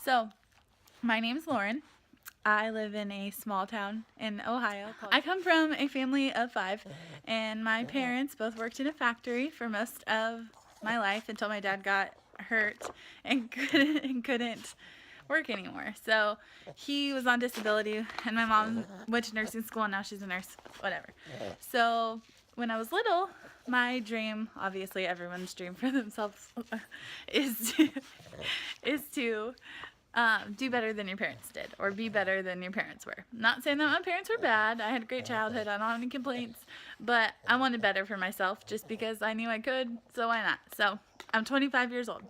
So, my name's Lauren. I live in a small town in Ohio. I come from a family of 5, and my parents both worked in a factory for most of my life until my dad got hurt and couldn't work anymore. So he was on disability, and my mom went to nursing school, and now she's a nurse, whatever. So when I was little, my dream, obviously everyone's dream for themselves, is to do better than your parents did, or be better than your parents were. Not saying that my parents were bad. I had a great childhood. I don't have any complaints, but I wanted better for myself just because I knew I could, so why not? So I'm 25 years old.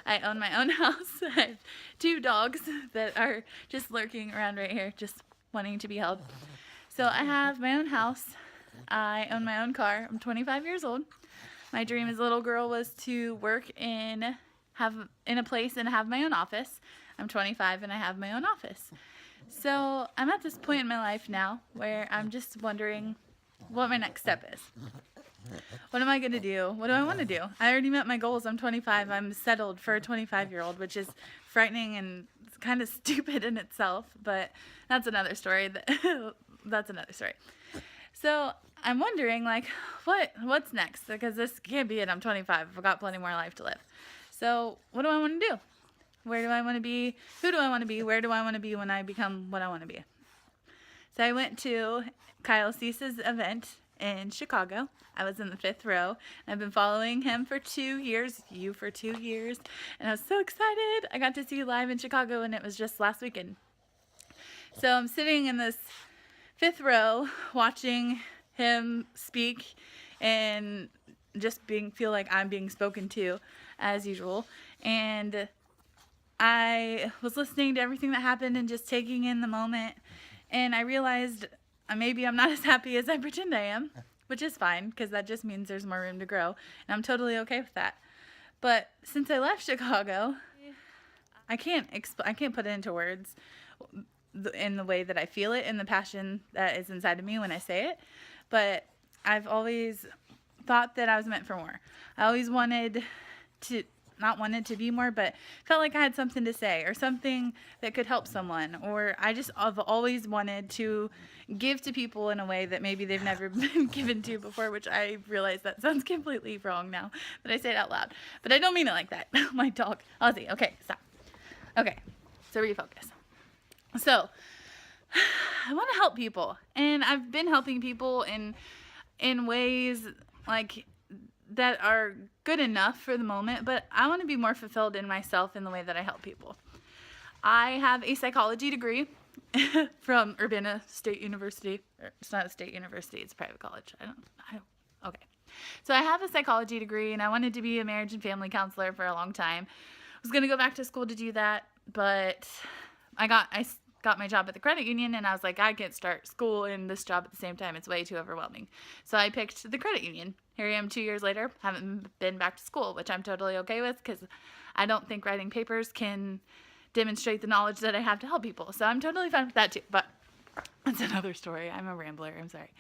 I own my own house. I have 2 dogs that are just lurking around right here, just wanting to be held. So I have my own house. I own my own car. I'm 25 years old. My dream as a little girl was to work in a place and have my own office. I'm 25 and I have my own office. So I'm at this point in my life now where I'm just wondering what my next step is. What am I going to do? What do I want to do? I already met my goals. I'm 25. I'm settled for a 25-year-old, which is frightening and kind of stupid in itself, but that's another story. That's another story. So I'm wondering, like, what's next? Because this can't be it. I'm 25. I've got plenty more life to live. So what do I want to do? Where do I want to be? Who do I want to be? Where do I want to be when I become what I want to be? So I went to Kyle Cease's event in Chicago. I was in the 5th row. And I've been following him for 2 years, you for 2 years. And I was so excited. I got to see you live in Chicago, and it was just last weekend. So I'm sitting in this 5th row watching him speak and just feel like I'm being spoken to as usual. And I was listening to everything that happened and just taking in the moment, and I realized maybe I'm not as happy as I pretend I am, which is fine because that just means there's more room to grow, and I'm totally okay with that. But since I left Chicago, I can't put it into words in the way that I feel it and the passion that is inside of me when I say it, but I've always thought that I was meant for more. I always not wanted to be more, but felt like I had something to say or something that could help someone, or I've always wanted to give to people in a way that maybe they've never been given to before, which I realize that sounds completely wrong now that I say it out loud, but I don't mean it like that. My dog, Ozzy. Okay, stop. Okay, so refocus. So I want to help people, and I've been helping people in ways like that are good enough for the moment, but I want to be more fulfilled in myself in the way that I help people. I have a psychology degree from Urbana State University. It's not a state university, it's a private college. Okay. So I have a psychology degree, and I wanted to be a marriage and family counselor for a long time. I was going to go back to school to do that, but I got my job at the credit union, and I was like, I can't start school and this job at the same time. It's way too overwhelming. So I picked the credit union. Here I am 2 years later, haven't been back to school, which I'm totally okay with because I don't think writing papers can demonstrate the knowledge that I have to help people. So I'm totally fine with that too, but that's another story. I'm a rambler. I'm sorry.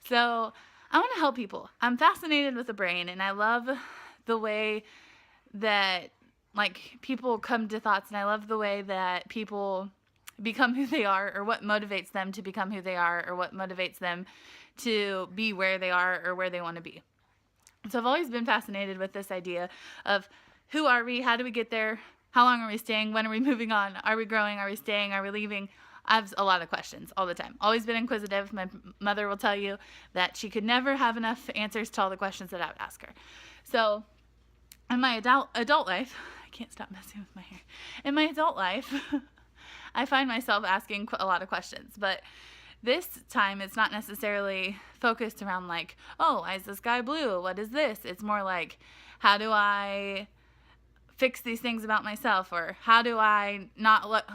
So I want to help people. I'm fascinated with the brain, and I love the way that people come to thoughts, and I love the way that people become who they are, or what motivates them to become who they are, or what motivates them to be where they are or where they want to be. So I've always been fascinated with this idea of who are we, how do we get there, how long are we staying, when are we moving on, are we growing, are we staying, are we leaving? I have a lot of questions all the time. Always been inquisitive. My mother will tell you that she could never have enough answers to all the questions that I would ask her. So in my adult life, I can't stop messing with my hair. In my adult life, I find myself asking a lot of questions, but this time it's not necessarily focused around like, oh, why is the sky blue? What is this? It's more like, how do I fix these things about myself? Or how do I let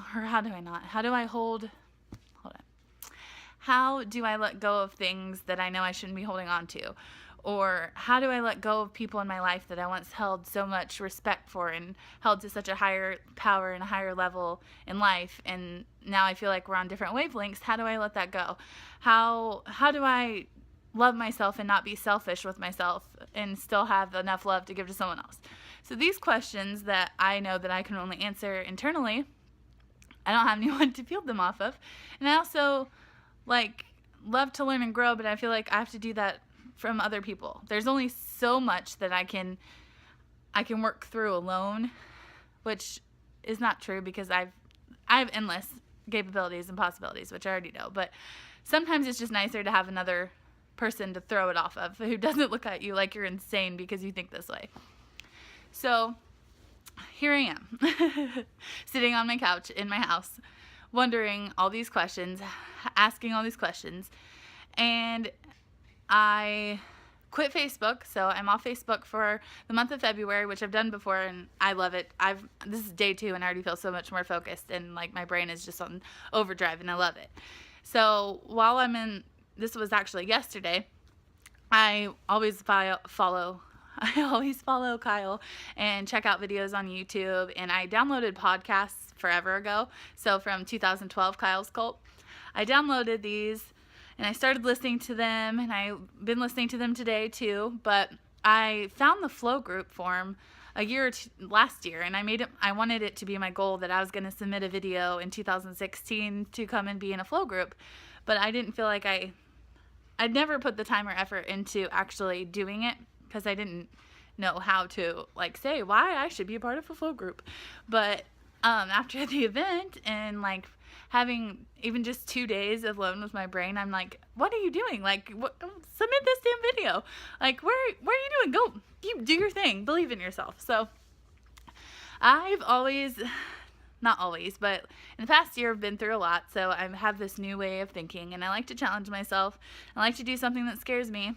go of things that I know I shouldn't be holding on to? Or how do I let go of people in my life that I once held so much respect for and held to such a higher power and a higher level in life, and now I feel like we're on different wavelengths? How do I let that go? How do I love myself and not be selfish with myself and still have enough love to give to someone else? So these questions that I know that I can only answer internally I don't have anyone to field them off of. And I also like love to learn and grow, but I feel like I have to do that from other people. There's only so much that I can work through alone, which is not true because I have endless capabilities and possibilities, which I already know. But sometimes it's just nicer to have another person to throw it off of who doesn't look at you like you're insane because you think this way. So here I am, sitting on my couch in my house, wondering all these questions, asking all these questions, and I quit Facebook, so I'm off Facebook for the month of February, which I've done before, and I love it. This is day 2, and I already feel so much more focused, and like my brain is just on overdrive, and I love it. So while this was actually yesterday, I always follow Kyle and check out videos on YouTube, and I downloaded podcasts forever ago. So from 2012, Kyle's Cult, I downloaded these and I started listening to them, and I've been listening to them today too. But I found the FlowGroup form last year, and I wanted it to be my goal that I was going to submit a video in 2016 to come and be in a flow group. But I didn't feel like I'd never put the time or effort into actually doing it because I didn't know how to like say why I should be a part of a flow group. But after the event and like having even just 2 days alone with my brain, I'm like, what are you doing? Like, submit this damn video. Like, where are you doing? Go, you do your thing. Believe in yourself. So I've not always, but in the past year I've been through a lot. So I have this new way of thinking, and I like to challenge myself. I like to do something that scares me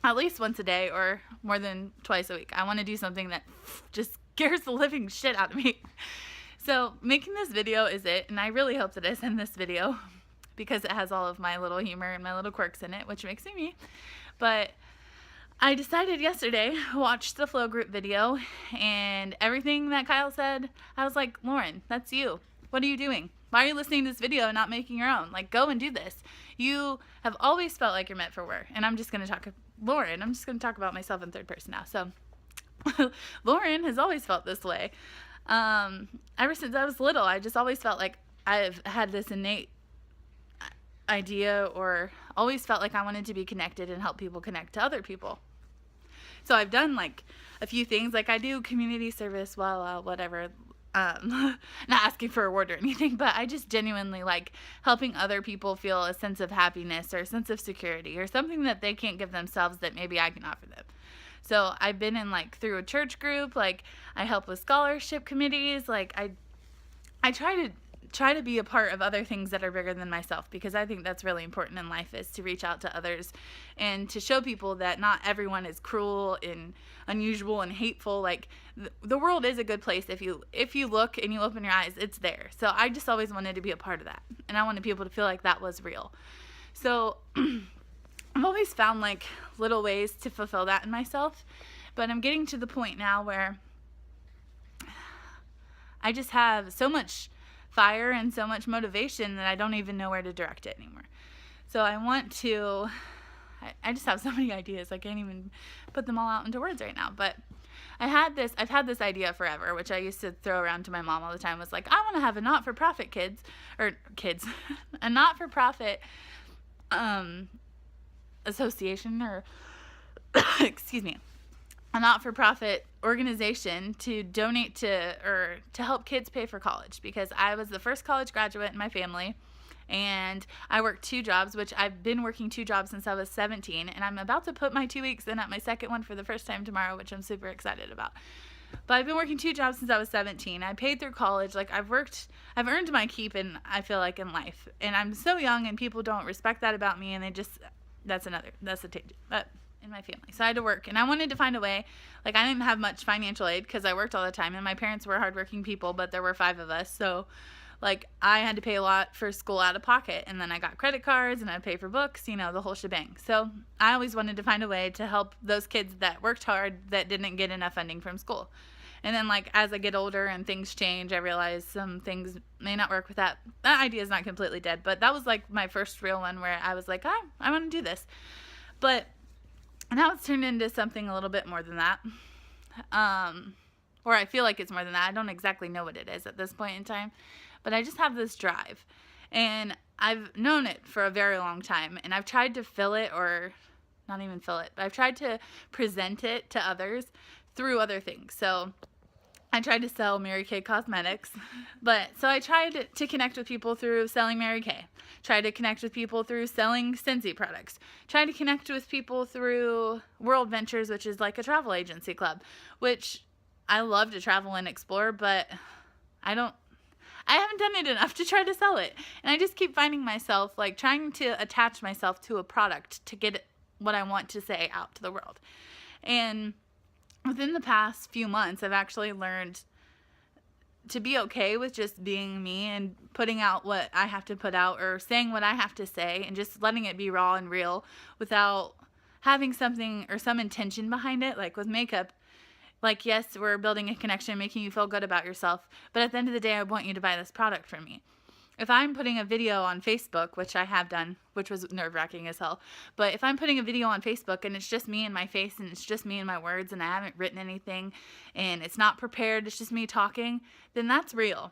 at least once a day or more than twice a week. I want to do something that just scares the living shit out of me. So making this video is it, and I really hope that I send this video because it has all of my little humor and my little quirks in it, which makes me. But I decided yesterday, watched the Flow Group video, and everything that Kyle said, I was like, Lauren, that's you. What are you doing? Why are you listening to this video and not making your own? Like, go and do this. You have always felt like you're meant for work. And I'm just going to talk about myself in third person now. So Lauren has always felt this way. Ever since I was little, I just always felt like I've had this innate idea, or always felt like I wanted to be connected and help people connect to other people. So I've done like a few things, like I do community service, whatever, not asking for a award or anything, but I just genuinely like helping other people feel a sense of happiness or a sense of security or something that they can't give themselves that maybe I can offer them. So I've been in like through a church group, like I help with scholarship committees, like I try to be a part of other things that are bigger than myself, because I think that's really important in life, is to reach out to others and to show people that not everyone is cruel and unusual and hateful. Like the world is a good place if you look and you open your eyes, it's there. So I just always wanted to be a part of that, and I wanted people to feel like that was real. So I've always found like little ways to fulfill that in myself, but I'm getting to the point now where I just have so much fire and so much motivation that I don't even know where to direct it anymore. So I just have so many ideas, I can't even put them all out into words right now. But I've had this idea forever, which I used to throw around to my mom all the time, was like, I want to have a not-for-profit a not-for-profit association, or excuse me, a not-for-profit organization to donate to, or to help kids pay for college, because I was the first college graduate in my family, and I worked 2 jobs, which I've been working 2 jobs since I was 17, and I'm about to put my 2 weeks in at my second one for the first time tomorrow, which I'm super excited about. But I've been working 2 jobs since I was 17. I paid through college. Like I've earned my keep in, I feel like, in life, and I'm so young, and people don't respect that about me, and that's a tangent, but in my family. So I had to work, and I wanted to find a way. Like I didn't have much financial aid because I worked all the time, and my parents were hardworking people, but there were 5 of us. So like I had to pay a lot for school out of pocket, and then I got credit cards, and I'd pay for books, the whole shebang. So I always wanted to find a way to help those kids that worked hard that didn't get enough funding from school. And then like as I get older and things change, I realize some things may not work with that. That idea is not completely dead, but that was like my first real one where I was like, I want to do this. But now it's turned into something a little bit more than that. or I feel like it's more than that. I don't exactly know what it is at this point in time, but I just have this drive, and I've known it for a very long time, and I've tried to fill it, or not even fill it, but I've tried to present it to others through other things. So I tried to sell Mary Kay cosmetics, so I tried to connect with people through selling Mary Kay. Tried to connect with people through selling Scentsy products. Tried to connect with people through World Ventures, which is like a travel agency club, which I love to travel and explore, but I haven't done it enough to try to sell it. And I just keep finding myself like trying to attach myself to a product to get what I want to say out to the world. And within the past few months, I've actually learned to be okay with just being me and putting out what I have to put out, or saying what I have to say, and just letting it be raw and real without having something or some intention behind it. Like with makeup, like, yes, we're building a connection, making you feel good about yourself, but at the end of the day, I want you to buy this product from me. If I'm putting a video on Facebook, which I have done, which was nerve-wracking as hell, but if I'm putting a video on Facebook and it's just me and my face and it's just me and my words and I haven't written anything and it's not prepared, it's just me talking, then that's real.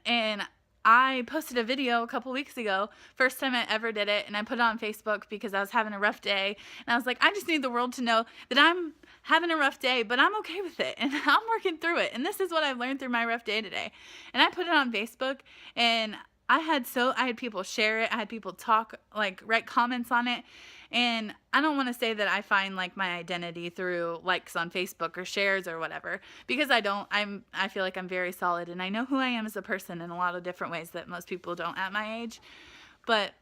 And I posted a video a couple weeks ago, first time I ever did it, and I put it on Facebook because I was having a rough day, and I was like, I just need the world to know that I'm having a rough day, but I'm okay with it, and I'm working through it, and this is what I've learned through my rough day today. And I put it on Facebook, and I had people share it, I had people talk, like write comments on it, and I don't want to say that I find like my identity through likes on Facebook or shares or whatever, because I don't. I feel like I'm very solid, and I know who I am as a person in a lot of different ways that most people don't at my age. But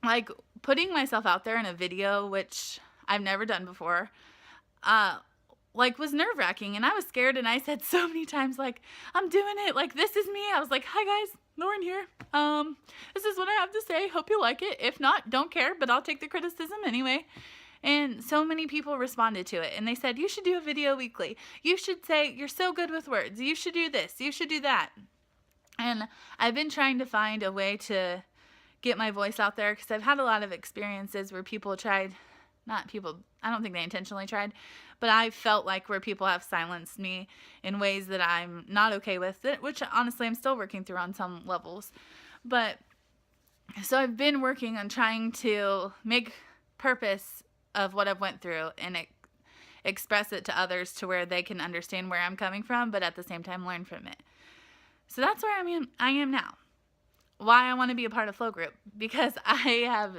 like putting myself out there in a video, which I've never done before, like was nerve-wracking, and I was scared, and I said so many times like, I'm doing it, like this is me. I was like, hi guys, Lauren here. This is what I have to say. Hope you like it. If not, don't care, but I'll take the criticism anyway. And so many people responded to it, and they said, you should do a video weekly. You should say, you're so good with words. You should do this. You should do that. And I've been trying to find a way to get my voice out there, because I've had a lot of experiences where people tried, I don't think they intentionally tried, but I felt like where people have silenced me in ways that I'm not okay with, which honestly I'm still working through on some levels. But so I've been working on trying to make purpose of what I've went through and express it to others to where they can understand where I'm coming from, but at the same time learn from it. So that's where I am now. Why I want to be a part of FlowGroup, because I have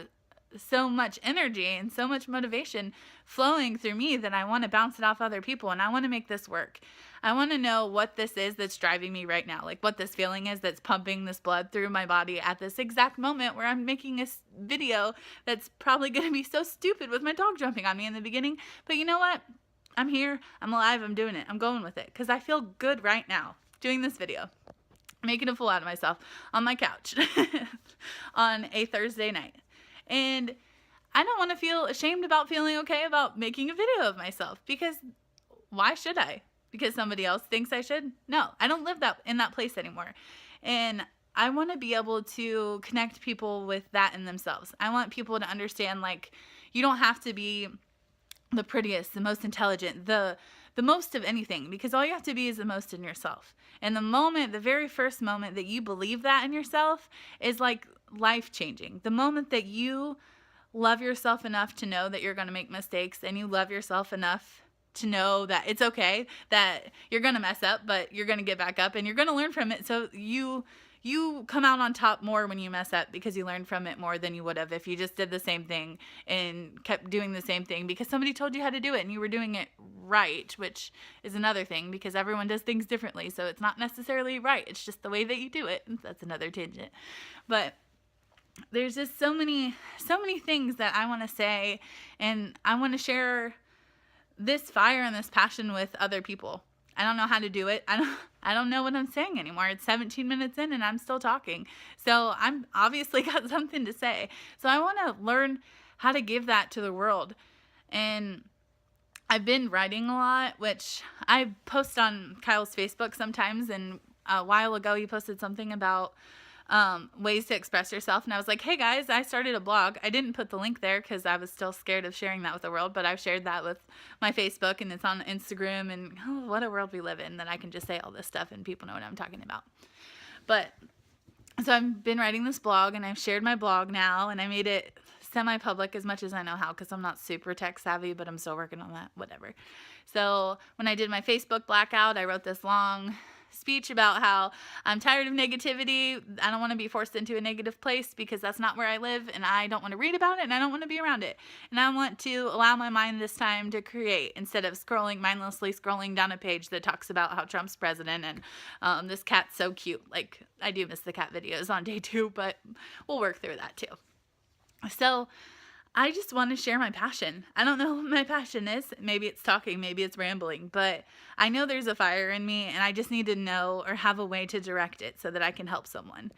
so much energy and so much motivation flowing through me that I want to bounce it off other people, and I want to make this work. I want to know what this is that's driving me right now, like what this feeling is that's pumping this blood through my body at this exact moment where I'm making a video that's probably going to be so stupid with my dog jumping on me in the beginning. But you know what? I'm here. I'm alive. I'm doing it. I'm going with it because I feel good right now doing this video, making a fool out of myself on my couch on a Thursday night. And I don't want to feel ashamed about feeling okay about making a video of myself, because why should I? Because somebody else thinks I should? No, I don't live in that place anymore. And I want to be able to connect people with that in themselves. I want people to understand, like, you don't have to be the prettiest, the most intelligent, the most of anything, because all you have to be is the most in yourself. And the very first moment that you believe that in yourself is like life-changing. The moment that you love yourself enough to know that you're going to make mistakes, and you love yourself enough to know that it's okay, that you're going to mess up, but you're going to get back up and you're going to learn from it. So you come out on top more when you mess up, because you learn from it more than you would have if you just did the same thing and kept doing the same thing because somebody told you how to do it and you were doing it right, which is another thing, because everyone does things differently. So it's not necessarily right. It's just the way that you do it. That's another tangent. But there's just so many things that I want to say, and I want to share this fire and this passion with other people. I don't know how to do it. I don't know what I'm saying anymore. It's 17 minutes in and I'm still talking. So I'm obviously got something to say. So I want to learn how to give that to the world. And I've been writing a lot, which I post on Kyle's Facebook sometimes. And a while ago he posted something about ways to express yourself. And I was like, hey guys, I started a blog. I didn't put the link there because I was still scared of sharing that with the world, but I've shared that with my Facebook, and it's on Instagram, and what a world we live in that I can just say all this stuff and people know what I'm talking about. But so I've been writing this blog, and I've shared my blog now, and I made it semi-public as much as I know how, because I'm not super tech savvy, but I'm still working on that, whatever. So when I did my Facebook blackout, I wrote this long speech about how I'm tired of negativity. I don't want to be forced into a negative place because that's not where I live, and I don't want to read about it, and I don't want to be around it. And I want to allow my mind this time to create instead of mindlessly scrolling down a page that talks about how Trump's president and this cat's so cute. Like, I do miss the cat videos on day 2, but we'll work through that too. So I just want to share my passion. I don't know what my passion is. Maybe it's talking, maybe it's rambling, but I know there's a fire in me, and I just need to know or have a way to direct it so that I can help someone.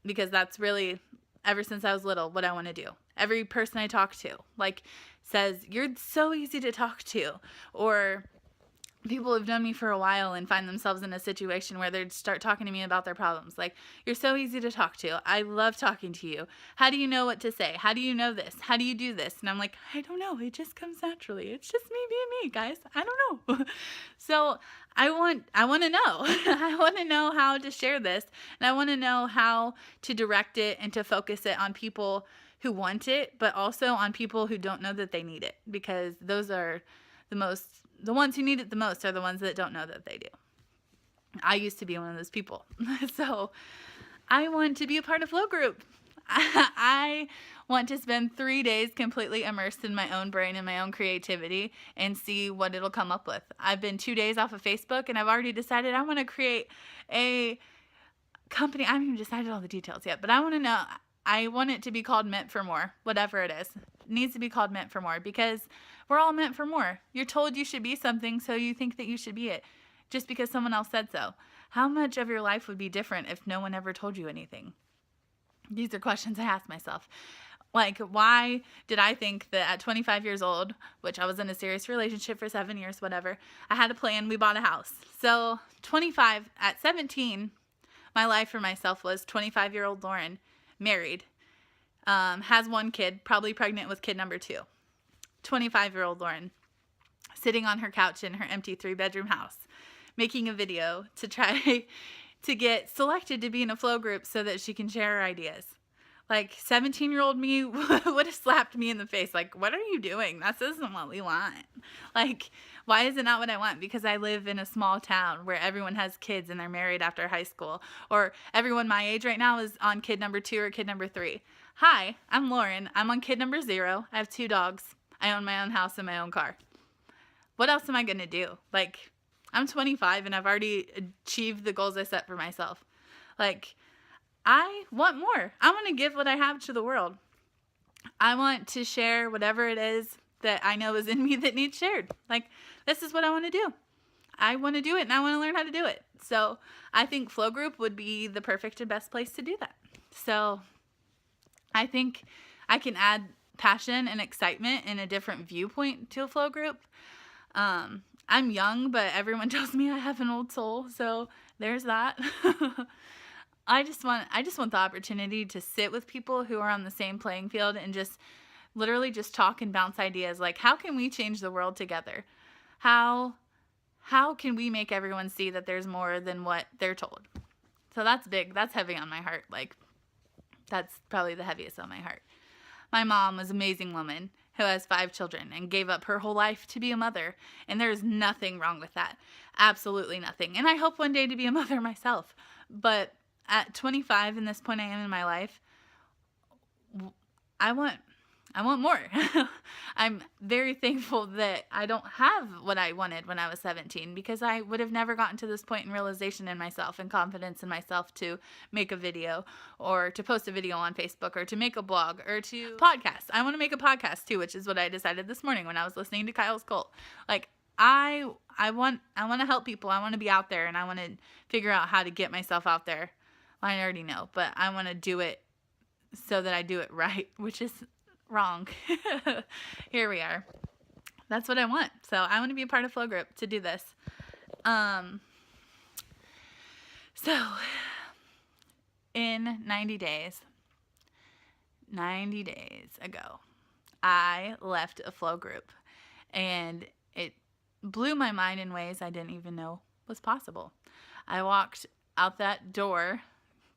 Because that's really, ever since I was little, what I want to do. Every person I talk to, like, says, you're so easy to talk to. Or people who've known me for a while and find themselves in a situation where they start talking to me about their problems. Like, you're so easy to talk to. I love talking to you. How do you know what to say? How do you know this? How do you do this? And I'm like, I don't know. It just comes naturally. It's just me being me, guys. I don't know. So I want to know. I want to know how to share this. And I want to know how to direct it and to focus it on people who want it, but also on people who don't know that they need it. Because those are the ones who need it the most are the ones that don't know that they do. I used to be one of those people. So I want to be a part of FlowGroup. I want to spend 3 days completely immersed in my own brain and my own creativity and see what it'll come up with. I've been 2 days off of Facebook, and I've already decided I want to create a company. I haven't even decided all the details yet, but I want to know. I want it to be called Meant for More, whatever it is. It needs to be called Meant for More, because we're all meant for more. You're told you should be something, so you think that you should be it just because someone else said so. How much of your life would be different if no one ever told you anything? These are questions I ask myself. Like, why did I think that at 25 years old, which I was in a serious relationship for 7 years, whatever, I had a plan, we bought a house. So 25, at 17, my life for myself was 25-year-old Lauren, married, has 1 kid, probably pregnant with kid number 2. 25-year-old Lauren, sitting on her couch in her empty 3-bedroom house, making a video to try to get selected to be in a flow group so that she can share her ideas. Like, 17-year-old me would have slapped me in the face. Like, what are you doing? This isn't what we want. Like, why is it not what I want? Because I live in a small town where everyone has kids and they're married after high school. Or everyone my age right now is on kid number 2 or kid number 3. Hi, I'm Lauren. I'm on kid number 0. I have 2 dogs. I own my own house and my own car. What else am I going to do? Like, I'm 25 and I've already achieved the goals I set for myself. Like, I want more. I want to give what I have to the world. I want to share whatever it is that I know is in me that needs shared. Like, this is what I want to do. I want to do it, and I want to learn how to do it. So I think FlowGroup would be the perfect and best place to do that. So I think I can add passion and excitement and a different viewpoint to a flow group. I'm young, but everyone tells me I have an old soul, so there's that. I just want the opportunity to sit with people who are on the same playing field and just literally just talk and bounce ideas. Like, how can we change the world together? How can we make everyone see that there's more than what they're told? So that's big. That's heavy on my heart. Like, that's probably the heaviest on my heart. My mom was an amazing woman who has 5 children and gave up her whole life to be a mother. And there's nothing wrong with that. Absolutely nothing. And I hope one day to be a mother myself. But at 25, in this point I am in my life, I want more. I'm very thankful that I don't have what I wanted when I was 17, because I would have never gotten to this point in realization in myself and confidence in myself to make a video or to post a video on Facebook or to make a blog or to podcast. I want to make a podcast too, which is what I decided this morning when I was listening to Kyle's Cult. Like, I want to help people. I want to be out there, and I want to figure out how to get myself out there. I already know, but I want to do it so that I do it right, which is wrong. Here we are. That's what I want. So I want to be a part of FlowGroup to do this. So in 90 days ago, I left a flow group, and it blew my mind in ways I didn't even know was possible. I walked out that door,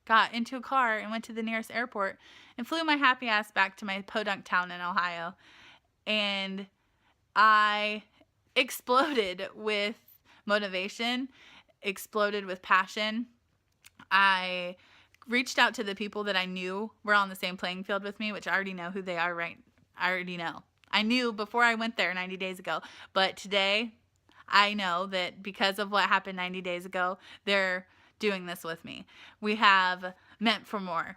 got into a car, and went to the nearest airport and flew my happy ass back to my podunk town in Ohio. And I exploded with motivation, exploded with passion. I reached out to the people that I knew were on the same playing field with me, which I already know who they are, right? I already know. I knew before I went there 90 days ago. But today, I know that because of what happened 90 days ago, they're doing this with me. We have Meant for More,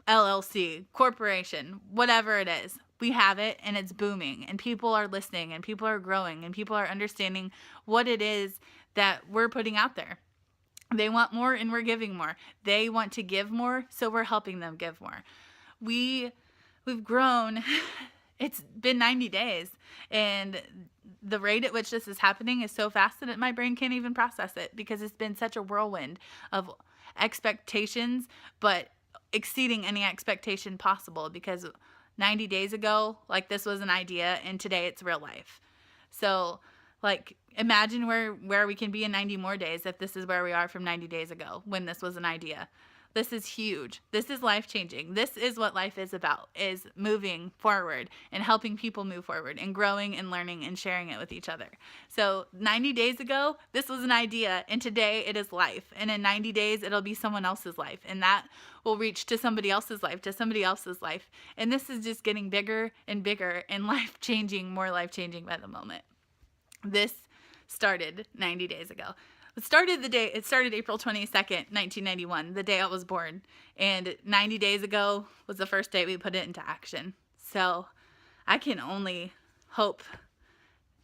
LLC, corporation, whatever it is. We have it, and it's booming, and people are listening, and people are growing, and people are understanding what it is that we're putting out there. They want more, and we're giving more. They want to give more, so we're helping them give more. We've grown. It's been 90 days, and the rate at which this is happening is so fast that my brain can't even process it, because it's been such a whirlwind of expectations, but exceeding any expectation possible, because 90 days ago, like, this was an idea, and today it's real life. So, like, imagine where we can be in 90 more days if this is where we are from 90 days ago when this was an idea. This is huge. This is life-changing. This is what life is about, is moving forward and helping people move forward and growing and learning and sharing it with each other. So 90 days ago, this was an idea, and today it is life. And in 90 days, it'll be someone else's life, and that will reach to somebody else's life, to somebody else's life. And this is just getting bigger and bigger and life-changing, more life-changing by the moment. This started 90 days ago. It started April 22nd, 1991, the day I was born. And 90 days ago was the first day we put it into action. So I can only hope,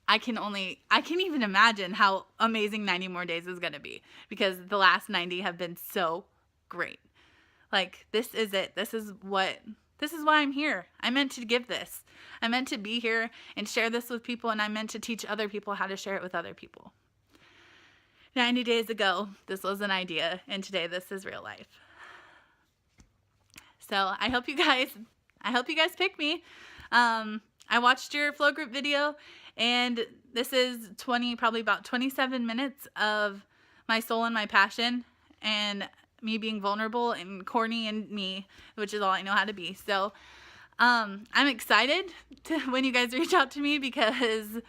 I can even imagine how amazing 90 more days is going to be, because the last 90 have been so great. Like, this is it. This is why I'm here. I meant to give this. I meant to be here and share this with people, and I meant to teach other people how to share it with other people. 90 days ago, this was an idea, and today this is real life. So I hope you guys pick me. I watched your FlowGroup video, and this is probably about 27 minutes of my soul and my passion, and me being vulnerable and corny and me, which is all I know how to be. So I'm excited when you guys reach out to me, because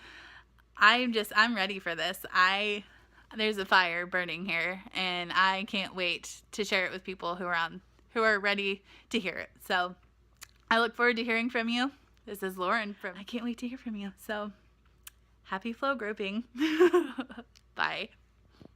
I'm ready for this. There's a fire burning here, and I can't wait to share it with people who are ready to hear it. So I look forward to hearing from you. This is Lauren I can't wait to hear from you. So happy flow grouping. Bye.